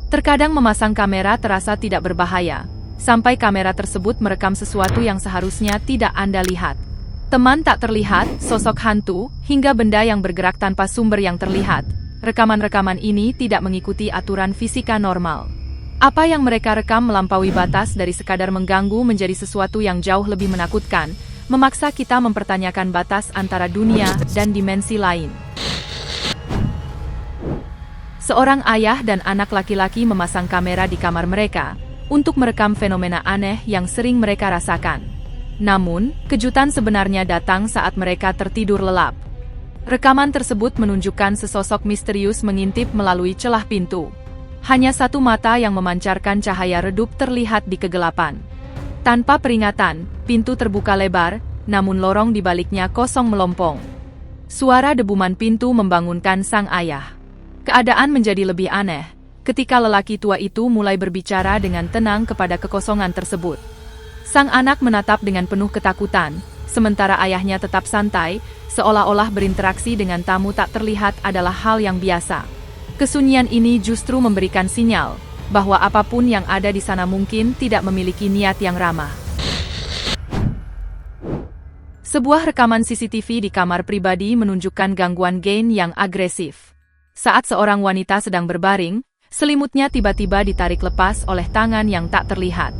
Terkadang memasang kamera terasa tidak berbahaya, sampai kamera tersebut merekam sesuatu yang seharusnya tidak Anda lihat. Teman tak terlihat, sosok hantu, hingga benda yang bergerak tanpa sumber yang terlihat. Rekaman-rekaman ini tidak mengikuti aturan fisika normal. Apa yang mereka rekam melampaui batas dari sekadar mengganggu menjadi sesuatu yang jauh lebih menakutkan, memaksa kita mempertanyakan batas antara dunia dan dimensi lain. Seorang ayah dan anak laki-laki memasang kamera di kamar mereka untuk merekam fenomena aneh yang sering mereka rasakan. Namun, kejutan sebenarnya datang saat mereka tertidur lelap. Rekaman tersebut menunjukkan sesosok misterius mengintip melalui celah pintu. Hanya satu mata yang memancarkan cahaya redup terlihat di kegelapan. Tanpa peringatan, pintu terbuka lebar, namun lorong di baliknya kosong melompong. Suara debuman pintu membangunkan sang ayah. Keadaan menjadi lebih aneh ketika lelaki tua itu mulai berbicara dengan tenang kepada kekosongan tersebut. Sang anak menatap dengan penuh ketakutan, sementara ayahnya tetap santai, seolah-olah berinteraksi dengan tamu tak terlihat adalah hal yang biasa. Kesunyian ini justru memberikan sinyal bahwa apapun yang ada di sana mungkin tidak memiliki niat yang ramah. Sebuah rekaman CCTV di kamar pribadi menunjukkan gangguan gain yang agresif. Saat seorang wanita sedang berbaring, selimutnya tiba-tiba ditarik lepas oleh tangan yang tak terlihat.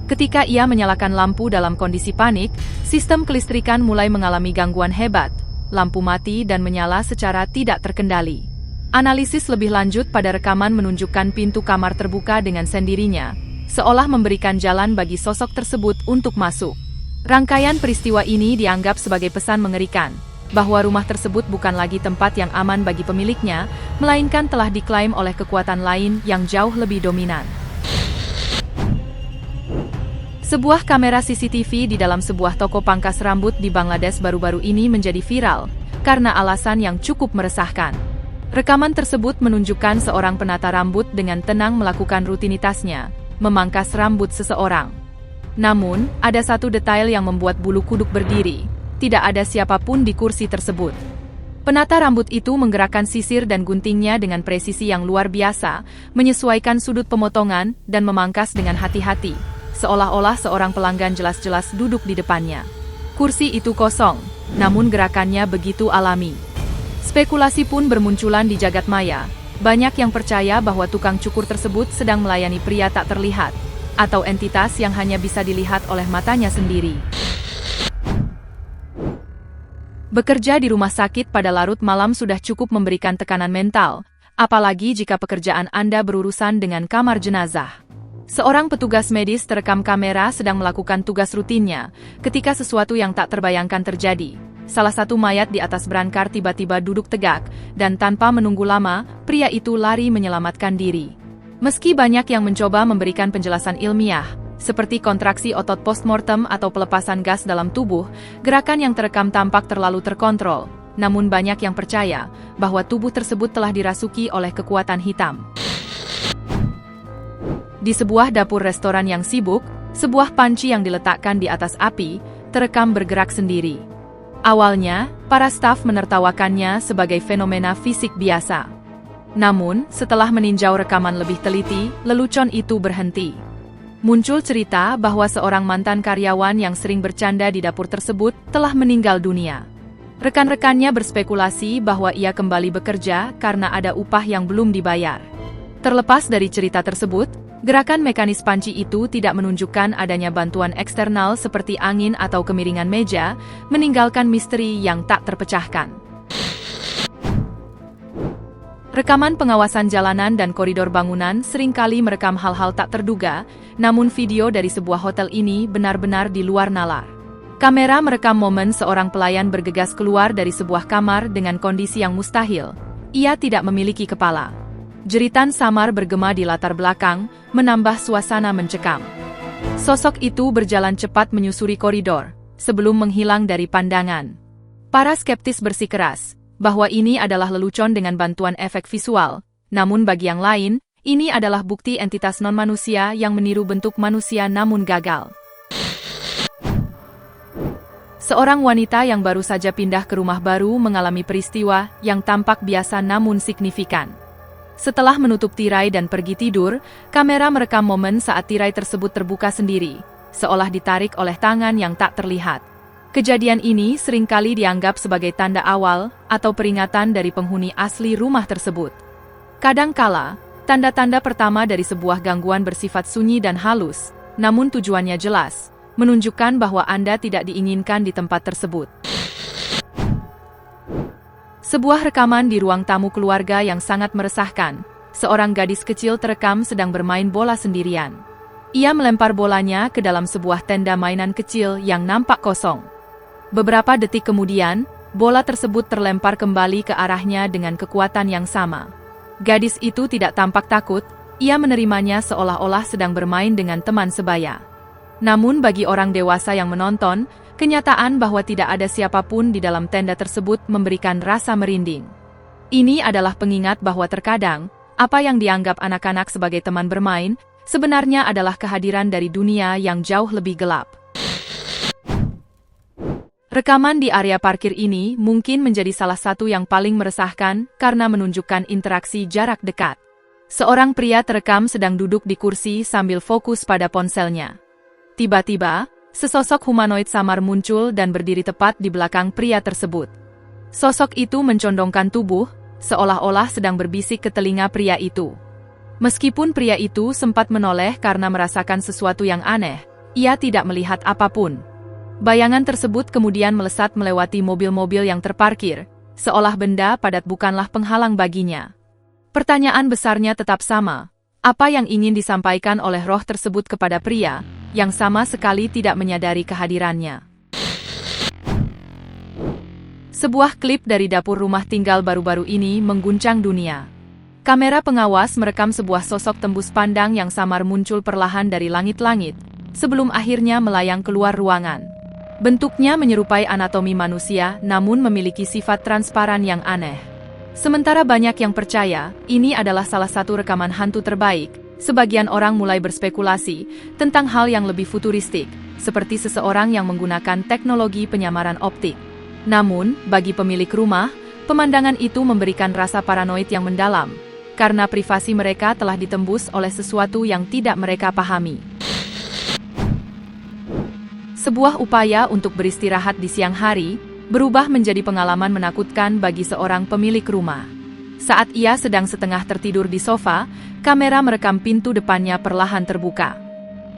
Ketika ia menyalakan lampu dalam kondisi panik, sistem kelistrikan mulai mengalami gangguan hebat. Lampu mati dan menyala secara tidak terkendali. Analisis lebih lanjut pada rekaman menunjukkan pintu kamar terbuka dengan sendirinya, seolah memberikan jalan bagi sosok tersebut untuk masuk. Rangkaian peristiwa ini dianggap sebagai pesan mengerikan, bahwa rumah tersebut bukan lagi tempat yang aman bagi pemiliknya, melainkan telah diklaim oleh kekuatan lain yang jauh lebih dominan. Sebuah kamera CCTV di dalam sebuah toko pangkas rambut di Bangladesh baru-baru ini menjadi viral, karena alasan yang cukup meresahkan. Rekaman tersebut menunjukkan seorang penata rambut dengan tenang melakukan rutinitasnya, memangkas rambut seseorang. Namun, ada satu detail yang membuat bulu kuduk berdiri. Tidak ada siapapun di kursi tersebut. Penata rambut itu menggerakkan sisir dan guntingnya dengan presisi yang luar biasa, menyesuaikan sudut pemotongan dan memangkas dengan hati-hati, seolah-olah seorang pelanggan jelas-jelas duduk di depannya. Kursi itu kosong, namun gerakannya begitu alami. Spekulasi pun bermunculan di jagat maya. Banyak yang percaya bahwa tukang cukur tersebut sedang melayani pria tak terlihat, atau entitas yang hanya bisa dilihat oleh matanya sendiri. Bekerja di rumah sakit pada larut malam sudah cukup memberikan tekanan mental, apalagi jika pekerjaan Anda berurusan dengan kamar jenazah. Seorang petugas medis terekam kamera sedang melakukan tugas rutinnya, ketika sesuatu yang tak terbayangkan terjadi. Salah satu mayat di atas berangkar tiba-tiba duduk tegak, dan tanpa menunggu lama, pria itu lari menyelamatkan diri. Meski banyak yang mencoba memberikan penjelasan ilmiah, seperti kontraksi otot postmortem atau pelepasan gas dalam tubuh, gerakan yang terekam tampak terlalu terkontrol. Namun banyak yang percaya bahwa tubuh tersebut telah dirasuki oleh kekuatan hitam. Di sebuah dapur restoran yang sibuk, sebuah panci yang diletakkan di atas api, terekam bergerak sendiri. Awalnya, para staf menertawakannya sebagai fenomena fisik biasa. Namun, setelah meninjau rekaman lebih teliti, lelucon itu berhenti. Muncul cerita bahwa seorang mantan karyawan yang sering bercanda di dapur tersebut telah meninggal dunia. Rekan-rekannya berspekulasi bahwa ia kembali bekerja karena ada upah yang belum dibayar. Terlepas dari cerita tersebut, gerakan mekanis panci itu tidak menunjukkan adanya bantuan eksternal seperti angin atau kemiringan meja, meninggalkan misteri yang tak terpecahkan. Rekaman pengawasan jalanan dan koridor bangunan seringkali merekam hal-hal tak terduga, namun video dari sebuah hotel ini benar-benar di luar nalar. Kamera merekam momen seorang pelayan bergegas keluar dari sebuah kamar dengan kondisi yang mustahil. Ia tidak memiliki kepala. Jeritan samar bergema di latar belakang, menambah suasana mencekam. Sosok itu berjalan cepat menyusuri koridor, sebelum menghilang dari pandangan. Para skeptis bersikeras bahwa ini adalah lelucon dengan bantuan efek visual, namun bagi yang lain, ini adalah bukti entitas non-manusia yang meniru bentuk manusia namun gagal. Seorang wanita yang baru saja pindah ke rumah baru mengalami peristiwa yang tampak biasa namun signifikan. Setelah menutup tirai dan pergi tidur, kamera merekam momen saat tirai tersebut terbuka sendiri, seolah ditarik oleh tangan yang tak terlihat. Kejadian ini seringkali dianggap sebagai tanda awal atau peringatan dari penghuni asli rumah tersebut. Kadangkala, tanda-tanda pertama dari sebuah gangguan bersifat sunyi dan halus, namun tujuannya jelas, menunjukkan bahwa Anda tidak diinginkan di tempat tersebut. Sebuah rekaman di ruang tamu keluarga yang sangat meresahkan. Seorang gadis kecil terekam sedang bermain bola sendirian. Ia melempar bolanya ke dalam sebuah tenda mainan kecil yang nampak kosong. Beberapa detik kemudian, bola tersebut terlempar kembali ke arahnya dengan kekuatan yang sama. Gadis itu tidak tampak takut, ia menerimanya seolah-olah sedang bermain dengan teman sebaya. Namun bagi orang dewasa yang menonton, kenyataan bahwa tidak ada siapapun di dalam tenda tersebut memberikan rasa merinding. Ini adalah pengingat bahwa terkadang, apa yang dianggap anak-anak sebagai teman bermain, sebenarnya adalah kehadiran dari dunia yang jauh lebih gelap. Rekaman di area parkir ini mungkin menjadi salah satu yang paling meresahkan karena menunjukkan interaksi jarak dekat. Seorang pria terekam sedang duduk di kursi sambil fokus pada ponselnya. Tiba-tiba, sesosok humanoid samar muncul dan berdiri tepat di belakang pria tersebut. Sosok itu mencondongkan tubuh, seolah-olah sedang berbisik ke telinga pria itu. Meskipun pria itu sempat menoleh karena merasakan sesuatu yang aneh, ia tidak melihat apapun. Bayangan tersebut kemudian melesat melewati mobil-mobil yang terparkir, seolah benda padat bukanlah penghalang baginya. Pertanyaan besarnya tetap sama, apa yang ingin disampaikan oleh roh tersebut kepada pria, yang sama sekali tidak menyadari kehadirannya. Sebuah klip dari dapur rumah tinggal baru-baru ini mengguncang dunia. Kamera pengawas merekam sebuah sosok tembus pandang yang samar muncul perlahan dari langit-langit, sebelum akhirnya melayang keluar ruangan. Bentuknya menyerupai anatomi manusia, namun memiliki sifat transparan yang aneh. Sementara banyak yang percaya, ini adalah salah satu rekaman hantu terbaik, sebagian orang mulai berspekulasi tentang hal yang lebih futuristik, seperti seseorang yang menggunakan teknologi penyamaran optik. Namun, bagi pemilik rumah, pemandangan itu memberikan rasa paranoid yang mendalam, karena privasi mereka telah ditembus oleh sesuatu yang tidak mereka pahami. Sebuah upaya untuk beristirahat di siang hari, berubah menjadi pengalaman menakutkan bagi seorang pemilik rumah. Saat ia sedang setengah tertidur di sofa, kamera merekam pintu depannya perlahan terbuka.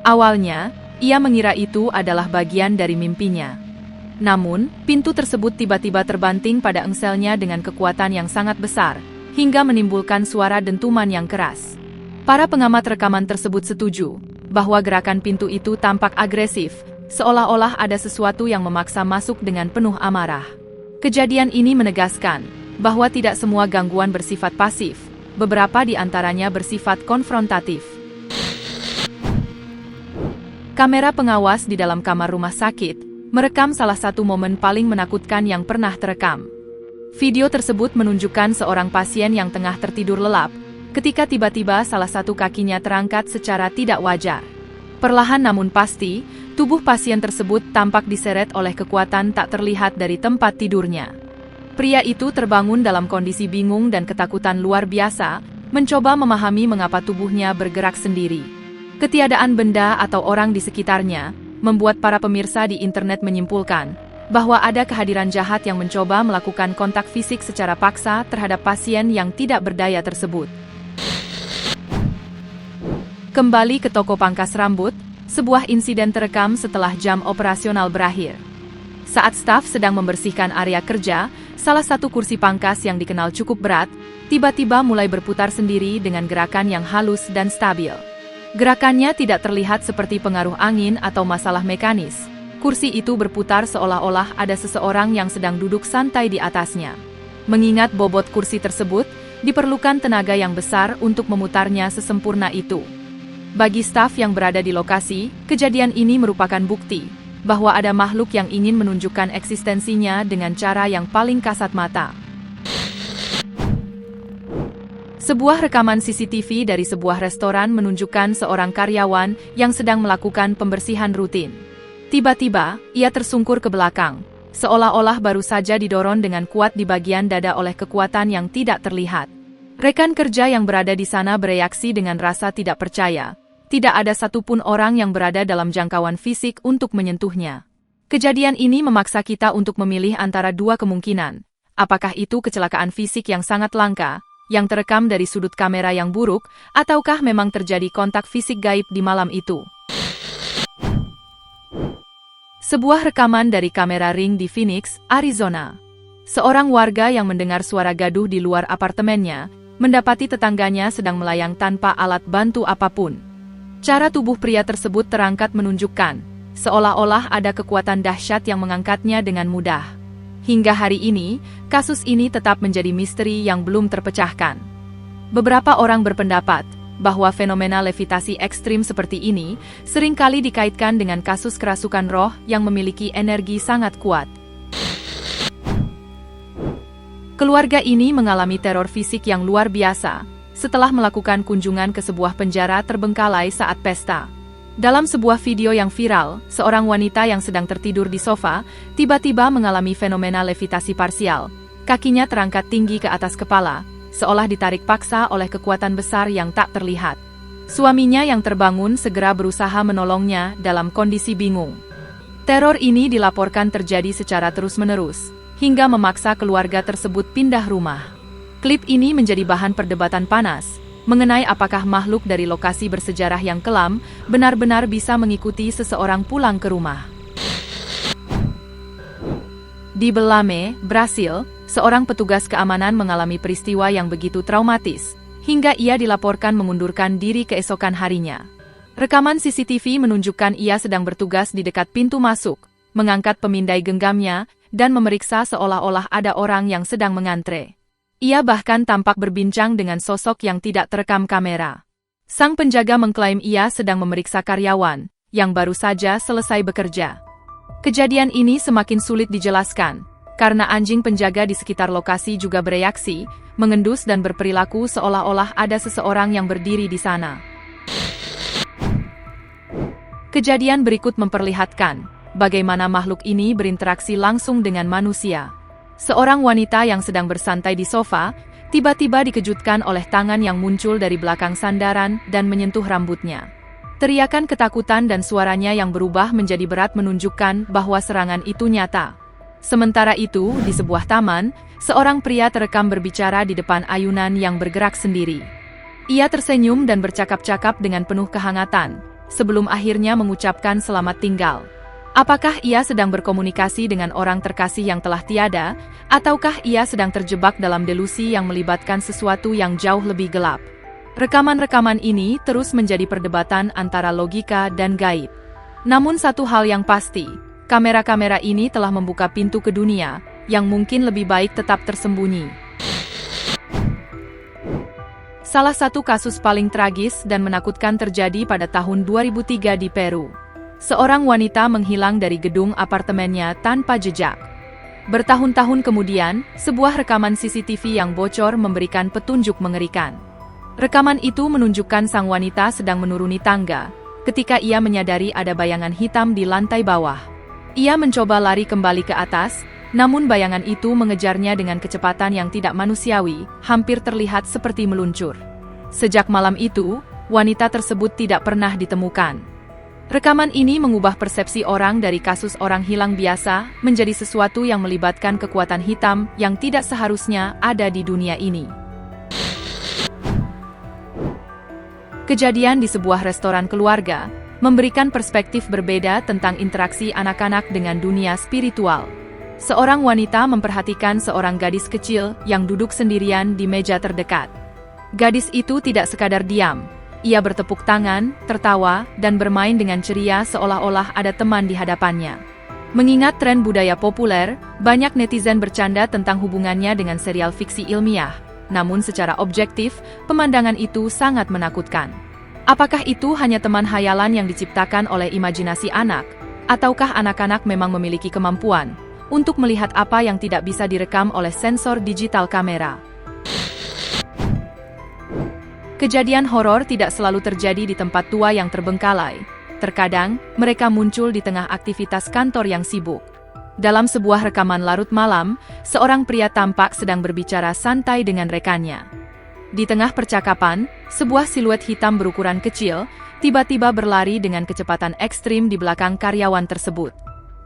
Awalnya, ia mengira itu adalah bagian dari mimpinya. Namun, pintu tersebut tiba-tiba terbanting pada engselnya dengan kekuatan yang sangat besar, hingga menimbulkan suara dentuman yang keras. Para pengamat rekaman tersebut setuju bahwa gerakan pintu itu tampak agresif, seolah-olah ada sesuatu yang memaksa masuk dengan penuh amarah. Kejadian ini menegaskan bahwa tidak semua gangguan bersifat pasif, beberapa di antaranya bersifat konfrontatif. Kamera pengawas di dalam kamar rumah sakit merekam salah satu momen paling menakutkan yang pernah terekam. Video tersebut menunjukkan seorang pasien yang tengah tertidur lelap, ketika tiba-tiba salah satu kakinya terangkat secara tidak wajar. Perlahan namun pasti, tubuh pasien tersebut tampak diseret oleh kekuatan tak terlihat dari tempat tidurnya. Pria itu terbangun dalam kondisi bingung dan ketakutan luar biasa, mencoba memahami mengapa tubuhnya bergerak sendiri. Ketiadaan benda atau orang di sekitarnya, membuat para pemirsa di internet menyimpulkan bahwa ada kehadiran jahat yang mencoba melakukan kontak fisik secara paksa terhadap pasien yang tidak berdaya tersebut. Kembali ke toko pangkas rambut, sebuah insiden terekam setelah jam operasional berakhir. Saat staf sedang membersihkan area kerja, salah satu kursi pangkas yang dikenal cukup berat, tiba-tiba mulai berputar sendiri dengan gerakan yang halus dan stabil. Gerakannya tidak terlihat seperti pengaruh angin atau masalah mekanis. Kursi itu berputar seolah-olah ada seseorang yang sedang duduk santai di atasnya. Mengingat bobot kursi tersebut, diperlukan tenaga yang besar untuk memutarnya sesempurna itu. Bagi staf yang berada di lokasi, kejadian ini merupakan bukti bahwa ada makhluk yang ingin menunjukkan eksistensinya dengan cara yang paling kasat mata. Sebuah rekaman CCTV dari sebuah restoran menunjukkan seorang karyawan yang sedang melakukan pembersihan rutin. Tiba-tiba, ia tersungkur ke belakang, seolah-olah baru saja didorong dengan kuat di bagian dada oleh kekuatan yang tidak terlihat. Rekan kerja yang berada di sana bereaksi dengan rasa tidak percaya. Tidak ada satupun orang yang berada dalam jangkauan fisik untuk menyentuhnya. Kejadian ini memaksa kita untuk memilih antara dua kemungkinan. Apakah itu kecelakaan fisik yang sangat langka, yang terekam dari sudut kamera yang buruk, ataukah memang terjadi kontak fisik gaib di malam itu? Sebuah rekaman dari kamera ring di Phoenix, Arizona. Seorang warga yang mendengar suara gaduh di luar apartemennya, mendapati tetangganya sedang melayang tanpa alat bantu apapun. Cara tubuh pria tersebut terangkat menunjukkan, seolah-olah ada kekuatan dahsyat yang mengangkatnya dengan mudah. Hingga hari ini, kasus ini tetap menjadi misteri yang belum terpecahkan. Beberapa orang berpendapat bahwa fenomena levitasi ekstrim seperti ini seringkali dikaitkan dengan kasus kerasukan roh yang memiliki energi sangat kuat. Keluarga ini mengalami teror fisik yang luar biasa setelah melakukan kunjungan ke sebuah penjara terbengkalai saat pesta. Dalam sebuah video yang viral, seorang wanita yang sedang tertidur di sofa tiba-tiba mengalami fenomena levitasi parsial. Kakinya terangkat tinggi ke atas kepala, seolah ditarik paksa oleh kekuatan besar yang tak terlihat. Suaminya yang terbangun segera berusaha menolongnya dalam kondisi bingung. Teror ini dilaporkan terjadi secara terus-menerus, hingga memaksa keluarga tersebut pindah rumah. Klip ini menjadi bahan perdebatan panas, mengenai apakah makhluk dari lokasi bersejarah yang kelam benar-benar bisa mengikuti seseorang pulang ke rumah. Di Belém, Brasil, seorang petugas keamanan mengalami peristiwa yang begitu traumatis, hingga ia dilaporkan mengundurkan diri keesokan harinya. Rekaman CCTV menunjukkan ia sedang bertugas di dekat pintu masuk, mengangkat pemindai genggamnya, dan memeriksa seolah-olah ada orang yang sedang mengantre. Ia bahkan tampak berbincang dengan sosok yang tidak terekam kamera. Sang penjaga mengklaim ia sedang memeriksa karyawan, yang baru saja selesai bekerja. Kejadian ini semakin sulit dijelaskan, karena anjing penjaga di sekitar lokasi juga bereaksi, mengendus dan berperilaku seolah-olah ada seseorang yang berdiri di sana. Kejadian berikut memperlihatkan bagaimana makhluk ini berinteraksi langsung dengan manusia. Seorang wanita yang sedang bersantai di sofa, tiba-tiba dikejutkan oleh tangan yang muncul dari belakang sandaran dan menyentuh rambutnya. Teriakan ketakutan dan suaranya yang berubah menjadi berat menunjukkan bahwa serangan itu nyata. Sementara itu, di sebuah taman, seorang pria terekam berbicara di depan ayunan yang bergerak sendiri. Ia tersenyum dan bercakap-cakap dengan penuh kehangatan, sebelum akhirnya mengucapkan selamat tinggal. Apakah ia sedang berkomunikasi dengan orang terkasih yang telah tiada, ataukah ia sedang terjebak dalam delusi yang melibatkan sesuatu yang jauh lebih gelap? Rekaman-rekaman ini terus menjadi perdebatan antara logika dan gaib. Namun satu hal yang pasti, kamera-kamera ini telah membuka pintu ke dunia, yang mungkin lebih baik tetap tersembunyi. Salah satu kasus paling tragis dan menakutkan terjadi pada tahun 2003 di Peru. Seorang wanita menghilang dari gedung apartemennya tanpa jejak. Bertahun-tahun kemudian, sebuah rekaman CCTV yang bocor memberikan petunjuk mengerikan. Rekaman itu menunjukkan sang wanita sedang menuruni tangga, ketika ia menyadari ada bayangan hitam di lantai bawah. Ia mencoba lari kembali ke atas, namun bayangan itu mengejarnya dengan kecepatan yang tidak manusiawi, hampir terlihat seperti meluncur. Sejak malam itu, wanita tersebut tidak pernah ditemukan. Rekaman ini mengubah persepsi orang dari kasus orang hilang biasa menjadi sesuatu yang melibatkan kekuatan hitam yang tidak seharusnya ada di dunia ini. Kejadian di sebuah restoran keluarga memberikan perspektif berbeda tentang interaksi anak-anak dengan dunia spiritual. Seorang wanita memperhatikan seorang gadis kecil yang duduk sendirian di meja terdekat. Gadis itu tidak sekadar diam. Ia bertepuk tangan, tertawa, dan bermain dengan ceria seolah-olah ada teman di hadapannya. Mengingat tren budaya populer, banyak netizen bercanda tentang hubungannya dengan serial fiksi ilmiah. Namun secara objektif, pemandangan itu sangat menakutkan. Apakah itu hanya teman hayalan yang diciptakan oleh imajinasi anak? Ataukah anak-anak memang memiliki kemampuan untuk melihat apa yang tidak bisa direkam oleh sensor digital kamera? Kejadian horor tidak selalu terjadi di tempat tua yang terbengkalai. Terkadang, mereka muncul di tengah aktivitas kantor yang sibuk. Dalam sebuah rekaman larut malam, seorang pria tampak sedang berbicara santai dengan rekannya. Di tengah percakapan, sebuah siluet hitam berukuran kecil, tiba-tiba berlari dengan kecepatan ekstrim di belakang karyawan tersebut.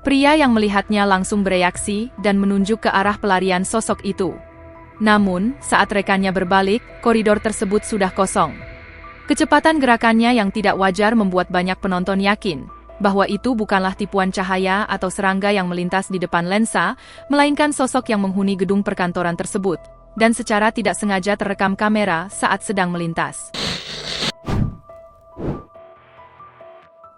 Pria yang melihatnya langsung bereaksi dan menunjuk ke arah pelarian sosok itu. Namun, saat rekannya berbalik, koridor tersebut sudah kosong. Kecepatan gerakannya yang tidak wajar membuat banyak penonton yakin bahwa itu bukanlah tipuan cahaya atau serangga yang melintas di depan lensa, melainkan sosok yang menghuni gedung perkantoran tersebut, dan secara tidak sengaja terekam kamera saat sedang melintas.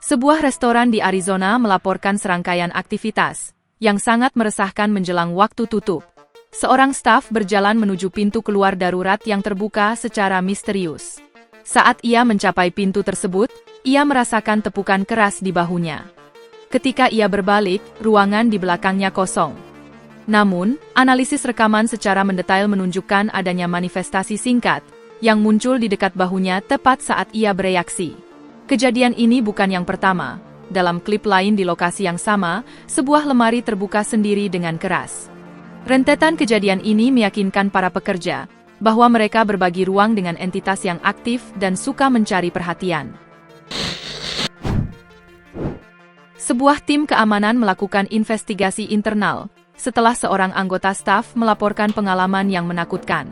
Sebuah restoran di Arizona melaporkan serangkaian aktivitas yang sangat meresahkan menjelang waktu tutup. Seorang staf berjalan menuju pintu keluar darurat yang terbuka secara misterius. Saat ia mencapai pintu tersebut, ia merasakan tepukan keras di bahunya. Ketika ia berbalik, ruangan di belakangnya kosong. Namun, analisis rekaman secara mendetail menunjukkan adanya manifestasi singkat yang muncul di dekat bahunya tepat saat ia bereaksi. Kejadian ini bukan yang pertama. Dalam klip lain di lokasi yang sama, sebuah lemari terbuka sendiri dengan keras. Rentetan kejadian ini meyakinkan para pekerja bahwa mereka berbagi ruang dengan entitas yang aktif dan suka mencari perhatian. Sebuah tim keamanan melakukan investigasi internal setelah seorang anggota staf melaporkan pengalaman yang menakutkan.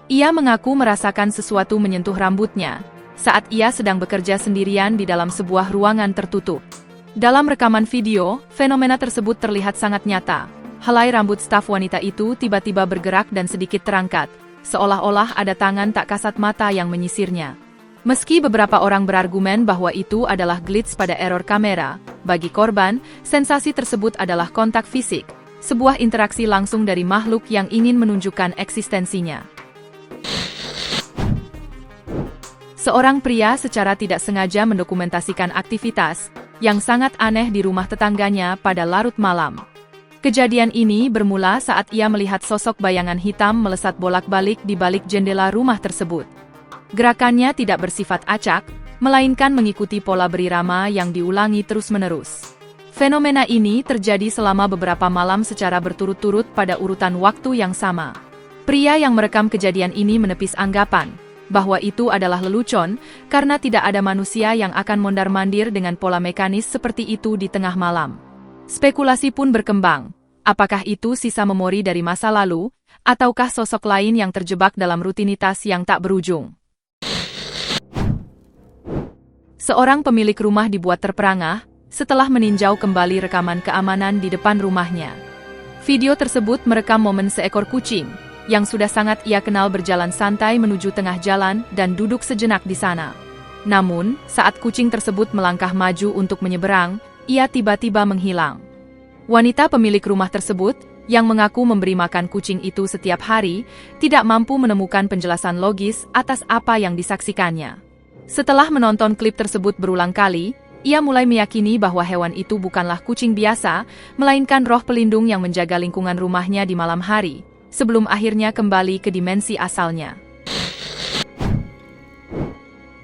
Ia mengaku merasakan sesuatu menyentuh rambutnya saat ia sedang bekerja sendirian di dalam sebuah ruangan tertutup. Dalam rekaman video, fenomena tersebut terlihat sangat nyata. Helai rambut staf wanita itu tiba-tiba bergerak dan sedikit terangkat, seolah-olah ada tangan tak kasat mata yang menyisirnya. Meski beberapa orang berargumen bahwa itu adalah glitch pada error kamera, bagi korban, sensasi tersebut adalah kontak fisik, sebuah interaksi langsung dari makhluk yang ingin menunjukkan eksistensinya. Seorang pria secara tidak sengaja mendokumentasikan aktivitas yang sangat aneh di rumah tetangganya pada larut malam. Kejadian ini bermula saat ia melihat sosok bayangan hitam melesat bolak-balik di balik jendela rumah tersebut. Gerakannya tidak bersifat acak, melainkan mengikuti pola berirama yang diulangi terus-menerus. Fenomena ini terjadi selama beberapa malam secara berturut-turut pada urutan waktu yang sama. Pria yang merekam kejadian ini menepis anggapan bahwa itu adalah lelucon karena tidak ada manusia yang akan mondar-mandir dengan pola mekanis seperti itu di tengah malam. Spekulasi pun berkembang. Apakah itu sisa memori dari masa lalu, ataukah sosok lain yang terjebak dalam rutinitas yang tak berujung? Seorang pemilik rumah dibuat terperangah setelah meninjau kembali rekaman keamanan di depan rumahnya. Video tersebut merekam momen seekor kucing yang sudah sangat ia kenal berjalan santai menuju tengah jalan dan duduk sejenak di sana. Namun, saat kucing tersebut melangkah maju untuk menyeberang, ia tiba-tiba menghilang. Wanita pemilik rumah tersebut, yang mengaku memberi makan kucing itu setiap hari, tidak mampu menemukan penjelasan logis atas apa yang disaksikannya. Setelah menonton klip tersebut berulang kali, ia mulai meyakini bahwa hewan itu bukanlah kucing biasa, melainkan roh pelindung yang menjaga lingkungan rumahnya di malam hari, sebelum akhirnya kembali ke dimensi asalnya.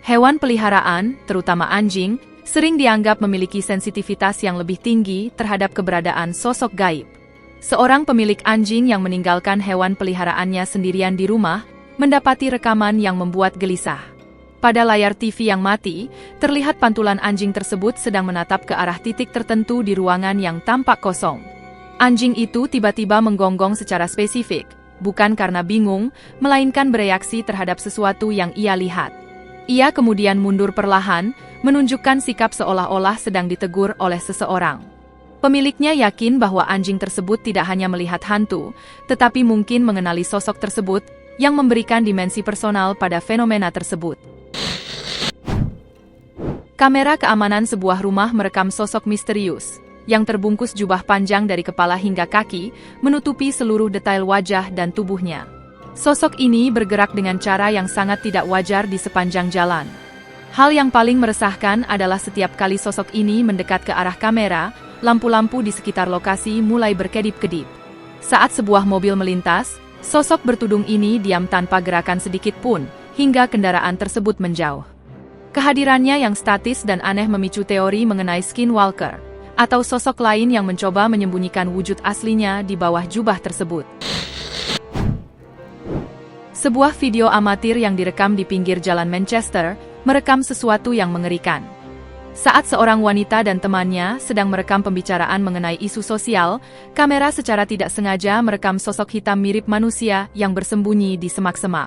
Hewan peliharaan, terutama anjing, sering dianggap memiliki sensitivitas yang lebih tinggi terhadap keberadaan sosok gaib. Seorang pemilik anjing yang meninggalkan hewan peliharaannya sendirian di rumah, mendapati rekaman yang membuat gelisah. Pada layar TV yang mati, terlihat pantulan anjing tersebut sedang menatap ke arah titik tertentu di ruangan yang tampak kosong. Anjing itu tiba-tiba menggonggong secara spesifik, bukan karena bingung, melainkan bereaksi terhadap sesuatu yang ia lihat. Ia kemudian mundur perlahan, menunjukkan sikap seolah-olah sedang ditegur oleh seseorang. Pemiliknya yakin bahwa anjing tersebut tidak hanya melihat hantu, tetapi mungkin mengenali sosok tersebut, yang memberikan dimensi personal pada fenomena tersebut. Kamera keamanan sebuah rumah merekam sosok misterius yang terbungkus jubah panjang dari kepala hingga kaki, menutupi seluruh detail wajah dan tubuhnya. Sosok ini bergerak dengan cara yang sangat tidak wajar di sepanjang jalan. Hal yang paling meresahkan adalah setiap kali sosok ini mendekat ke arah kamera, lampu-lampu di sekitar lokasi mulai berkedip-kedip. Saat sebuah mobil melintas, sosok bertudung ini diam tanpa gerakan sedikit pun, hingga kendaraan tersebut menjauh. Kehadirannya yang statis dan aneh memicu teori mengenai skinwalker, atau sosok lain yang mencoba menyembunyikan wujud aslinya di bawah jubah tersebut. Sebuah video amatir yang direkam di pinggir jalan Manchester, merekam sesuatu yang mengerikan. Saat seorang wanita dan temannya sedang merekam pembicaraan mengenai isu sosial, kamera secara tidak sengaja merekam sosok hitam mirip manusia yang bersembunyi di semak-semak.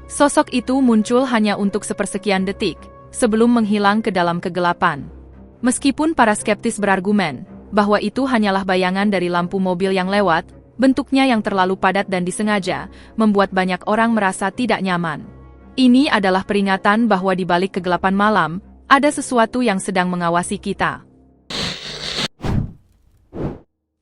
Sosok itu muncul hanya untuk sepersekian detik, sebelum menghilang ke dalam kegelapan. Meskipun para skeptis berargumen bahwa itu hanyalah bayangan dari lampu mobil yang lewat, bentuknya yang terlalu padat dan disengaja, membuat banyak orang merasa tidak nyaman. Ini adalah peringatan bahwa di balik kegelapan malam, ada sesuatu yang sedang mengawasi kita.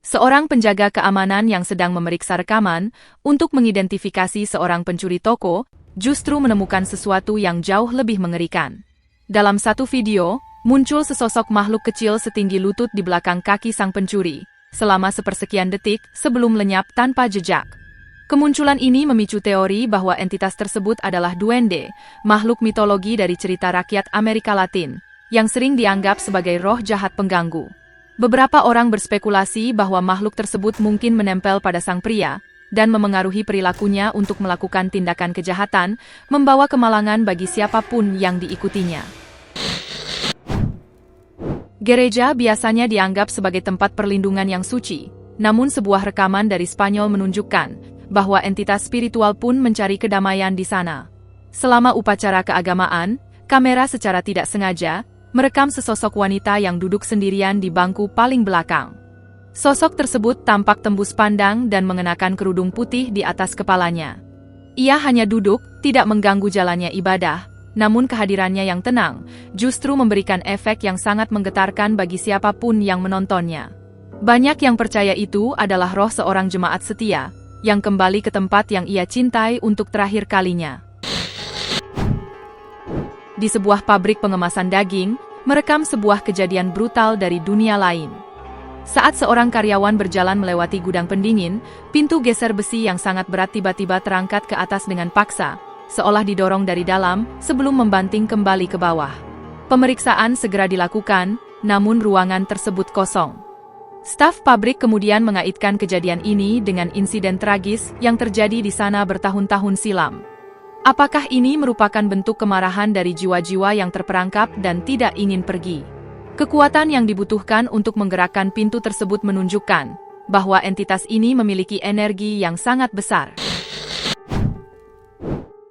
Seorang penjaga keamanan yang sedang memeriksa rekaman untuk mengidentifikasi seorang pencuri toko, justru menemukan sesuatu yang jauh lebih mengerikan. Dalam satu video, muncul sesosok makhluk kecil setinggi lutut di belakang kaki sang pencuri, selama sepersekian detik sebelum lenyap tanpa jejak. Kemunculan ini memicu teori bahwa entitas tersebut adalah duende, makhluk mitologi dari cerita rakyat Amerika Latin, yang sering dianggap sebagai roh jahat pengganggu. Beberapa orang berspekulasi bahwa makhluk tersebut mungkin menempel pada sang pria, dan memengaruhi perilakunya untuk melakukan tindakan kejahatan, membawa kemalangan bagi siapapun yang diikutinya. Gereja biasanya dianggap sebagai tempat perlindungan yang suci, namun sebuah rekaman dari Spanyol menunjukkan bahwa entitas spiritual pun mencari kedamaian di sana. Selama upacara keagamaan, kamera secara tidak sengaja merekam sesosok wanita yang duduk sendirian di bangku paling belakang. Sosok tersebut tampak tembus pandang dan mengenakan kerudung putih di atas kepalanya. Ia hanya duduk, tidak mengganggu jalannya ibadah, namun kehadirannya yang tenang justru memberikan efek yang sangat menggetarkan bagi siapapun yang menontonnya. Banyak yang percaya itu adalah roh seorang jemaat setia, yang kembali ke tempat yang ia cintai untuk terakhir kalinya. Di sebuah pabrik pengemasan daging, merekam sebuah kejadian brutal dari dunia lain. Saat seorang karyawan berjalan melewati gudang pendingin, pintu geser besi yang sangat berat tiba-tiba terangkat ke atas dengan paksa, seolah didorong dari dalam, sebelum membanting kembali ke bawah. Pemeriksaan segera dilakukan, namun ruangan tersebut kosong. Staf pabrik kemudian mengaitkan kejadian ini dengan insiden tragis yang terjadi di sana bertahun-tahun silam. Apakah ini merupakan bentuk kemarahan dari jiwa-jiwa yang terperangkap dan tidak ingin pergi? Kekuatan yang dibutuhkan untuk menggerakkan pintu tersebut menunjukkan bahwa entitas ini memiliki energi yang sangat besar.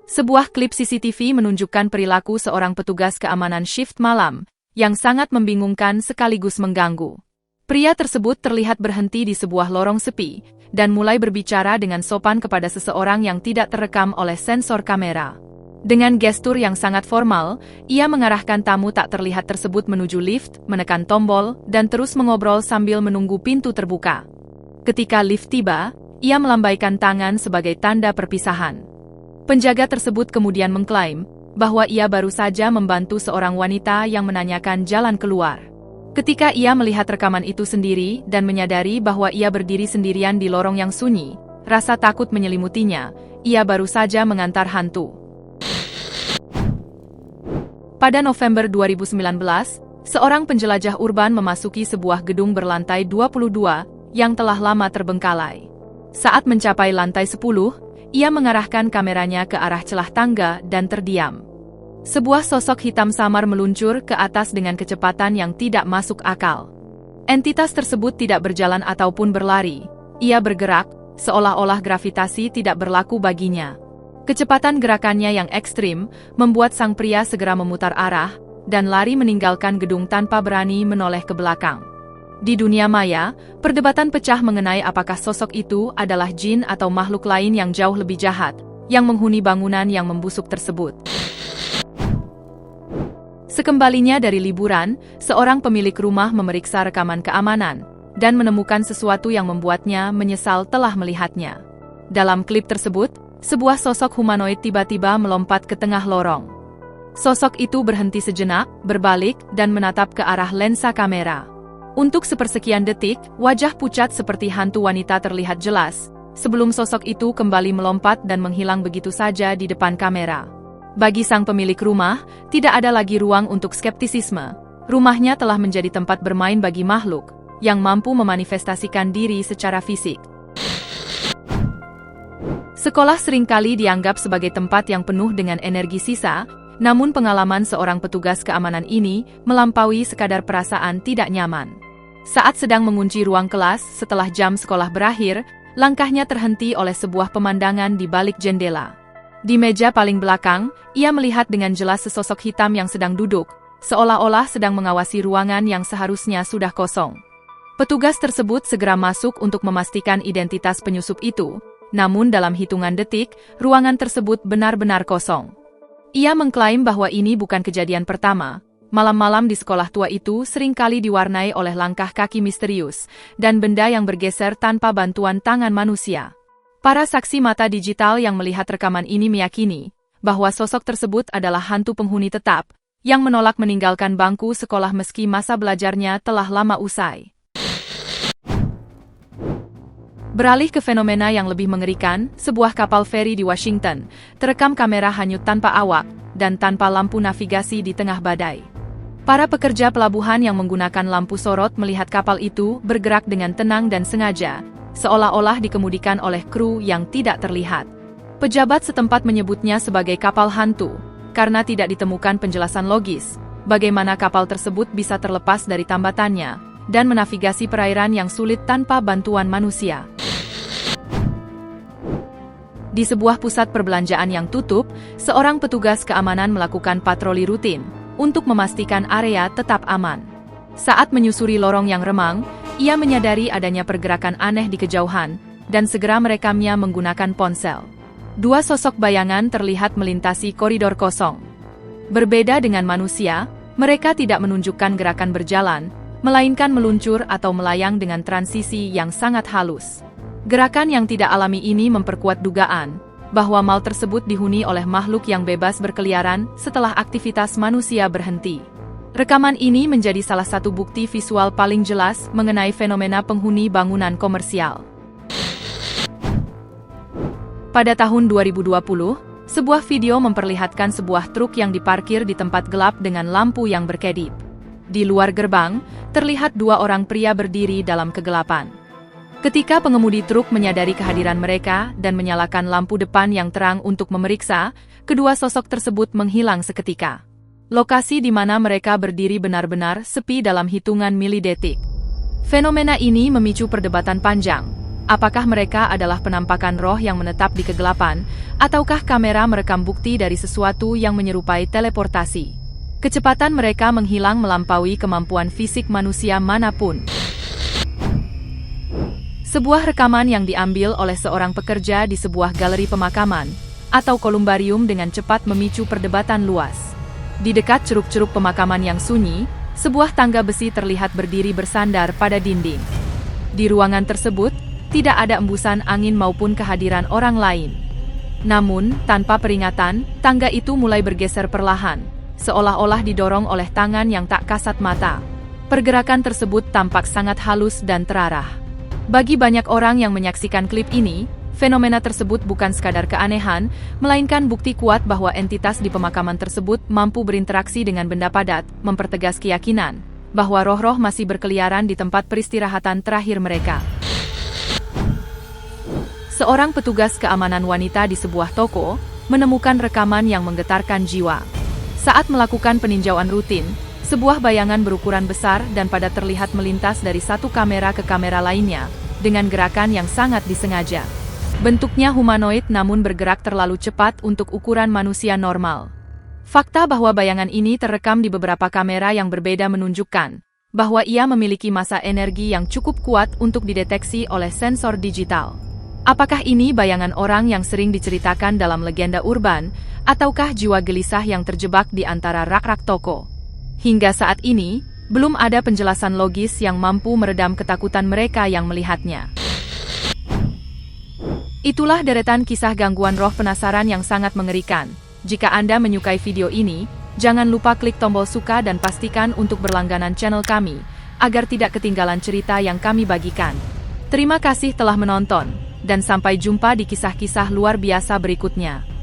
Sebuah klip CCTV menunjukkan perilaku seorang petugas keamanan shift malam, yang sangat membingungkan sekaligus mengganggu. Pria tersebut terlihat berhenti di sebuah lorong sepi, dan mulai berbicara dengan sopan kepada seseorang yang tidak terekam oleh sensor kamera. Dengan gestur yang sangat formal, ia mengarahkan tamu tak terlihat tersebut menuju lift, menekan tombol, dan terus mengobrol sambil menunggu pintu terbuka. Ketika lift tiba, ia melambaikan tangan sebagai tanda perpisahan. Penjaga tersebut kemudian mengklaim bahwa ia baru saja membantu seorang wanita yang menanyakan jalan keluar. Ketika ia melihat rekaman itu sendiri dan menyadari bahwa ia berdiri sendirian di lorong yang sunyi, rasa takut menyelimutinya, ia baru saja mengantar hantu. Pada November 2019, seorang penjelajah urban memasuki sebuah gedung berlantai 22 yang telah lama terbengkalai. Saat mencapai lantai 10, ia mengarahkan kameranya ke arah celah tangga dan terdiam. Sebuah sosok hitam samar meluncur ke atas dengan kecepatan yang tidak masuk akal. Entitas tersebut tidak berjalan ataupun berlari. Ia bergerak, seolah-olah gravitasi tidak berlaku baginya. Kecepatan gerakannya yang ekstrim membuat sang pria segera memutar arah dan lari meninggalkan gedung tanpa berani menoleh ke belakang. Di dunia maya, perdebatan pecah mengenai apakah sosok itu adalah jin atau makhluk lain yang jauh lebih jahat, yang menghuni bangunan yang membusuk tersebut. Sekembalinya dari liburan, seorang pemilik rumah memeriksa rekaman keamanan, dan menemukan sesuatu yang membuatnya menyesal telah melihatnya. Dalam klip tersebut, sebuah sosok humanoid tiba-tiba melompat ke tengah lorong. Sosok itu berhenti sejenak, berbalik, dan menatap ke arah lensa kamera. Untuk sepersekian detik, wajah pucat seperti hantu wanita terlihat jelas, sebelum sosok itu kembali melompat dan menghilang begitu saja di depan kamera. Bagi sang pemilik rumah, tidak ada lagi ruang untuk skeptisisme. Rumahnya telah menjadi tempat bermain bagi makhluk yang mampu memanifestasikan diri secara fisik. Sekolah seringkali dianggap sebagai tempat yang penuh dengan energi sisa, namun pengalaman seorang petugas keamanan ini melampaui sekadar perasaan tidak nyaman. Saat sedang mengunci ruang kelas setelah jam sekolah berakhir, langkahnya terhenti oleh sebuah pemandangan di balik jendela. Di meja paling belakang, ia melihat dengan jelas sesosok hitam yang sedang duduk, seolah-olah sedang mengawasi ruangan yang seharusnya sudah kosong. Petugas tersebut segera masuk untuk memastikan identitas penyusup itu, namun dalam hitungan detik, ruangan tersebut benar-benar kosong. Ia mengklaim bahwa ini bukan kejadian pertama. Malam-malam di sekolah tua itu seringkali diwarnai oleh langkah kaki misterius dan benda yang bergeser tanpa bantuan tangan manusia. Para saksi mata digital yang melihat rekaman ini meyakini bahwa sosok tersebut adalah hantu penghuni tetap yang menolak meninggalkan bangku sekolah meski masa belajarnya telah lama usai. Beralih ke fenomena yang lebih mengerikan, sebuah kapal feri di Washington terekam kamera hanyut tanpa awak dan tanpa lampu navigasi di tengah badai. Para pekerja pelabuhan yang menggunakan lampu sorot melihat kapal itu bergerak dengan tenang dan sengaja, seolah-olah dikemudikan oleh kru yang tidak terlihat. Pejabat setempat menyebutnya sebagai kapal hantu, karena tidak ditemukan penjelasan logis bagaimana kapal tersebut bisa terlepas dari tambatannya dan menavigasi perairan yang sulit tanpa bantuan manusia. Di sebuah pusat perbelanjaan yang tutup, seorang petugas keamanan melakukan patroli rutin untuk memastikan area tetap aman. Saat menyusuri lorong yang remang, ia menyadari adanya pergerakan aneh di kejauhan dan segera merekamnya menggunakan ponsel. Dua sosok bayangan terlihat melintasi koridor kosong. Berbeda dengan manusia, mereka tidak menunjukkan gerakan berjalan, melainkan meluncur atau melayang dengan transisi yang sangat halus. Gerakan yang tidak alami ini memperkuat dugaan bahwa mal tersebut dihuni oleh makhluk yang bebas berkeliaran setelah aktivitas manusia berhenti. Rekaman ini menjadi salah satu bukti visual paling jelas mengenai fenomena penghuni bangunan komersial. Pada tahun 2020, sebuah video memperlihatkan sebuah truk yang diparkir di tempat gelap dengan lampu yang berkedip. Di luar gerbang, terlihat dua orang pria berdiri dalam kegelapan. Ketika pengemudi truk menyadari kehadiran mereka dan menyalakan lampu depan yang terang untuk memeriksa, kedua sosok tersebut menghilang seketika. Lokasi di mana mereka berdiri benar-benar sepi dalam hitungan milidetik. Fenomena ini memicu perdebatan panjang. Apakah mereka adalah penampakan roh yang menetap di kegelapan, ataukah kamera merekam bukti dari sesuatu yang menyerupai teleportasi? Kecepatan mereka menghilang melampaui kemampuan fisik manusia manapun. Sebuah rekaman yang diambil oleh seorang pekerja di sebuah galeri pemakaman atau kolumbarium dengan cepat memicu perdebatan luas. Di dekat ceruk-ceruk pemakaman yang sunyi, sebuah tangga besi terlihat berdiri bersandar pada dinding. Di ruangan tersebut, tidak ada embusan angin maupun kehadiran orang lain. Namun, tanpa peringatan, tangga itu mulai bergeser perlahan, seolah-olah didorong oleh tangan yang tak kasat mata. Pergerakan tersebut tampak sangat halus dan terarah. Bagi banyak orang yang menyaksikan klip ini, fenomena tersebut bukan sekadar keanehan, melainkan bukti kuat bahwa entitas di pemakaman tersebut mampu berinteraksi dengan benda padat, mempertegas keyakinan bahwa roh-roh masih berkeliaran di tempat peristirahatan terakhir mereka. Seorang petugas keamanan wanita di sebuah toko menemukan rekaman yang menggetarkan jiwa. Saat melakukan peninjauan rutin, sebuah bayangan berukuran besar dan padat terlihat melintas dari satu kamera ke kamera lainnya, dengan gerakan yang sangat disengaja. Bentuknya humanoid namun bergerak terlalu cepat untuk ukuran manusia normal. Fakta bahwa bayangan ini terekam di beberapa kamera yang berbeda menunjukkan bahwa ia memiliki massa energi yang cukup kuat untuk dideteksi oleh sensor digital. Apakah ini bayangan orang yang sering diceritakan dalam legenda urban, ataukah jiwa gelisah yang terjebak di antara rak-rak toko? Hingga saat ini, belum ada penjelasan logis yang mampu meredam ketakutan mereka yang melihatnya. Itulah deretan kisah gangguan roh penasaran yang sangat mengerikan. Jika Anda menyukai video ini, jangan lupa klik tombol suka dan pastikan untuk berlangganan channel kami, agar tidak ketinggalan cerita yang kami bagikan. Terima kasih telah menonton, dan sampai jumpa di kisah-kisah luar biasa berikutnya.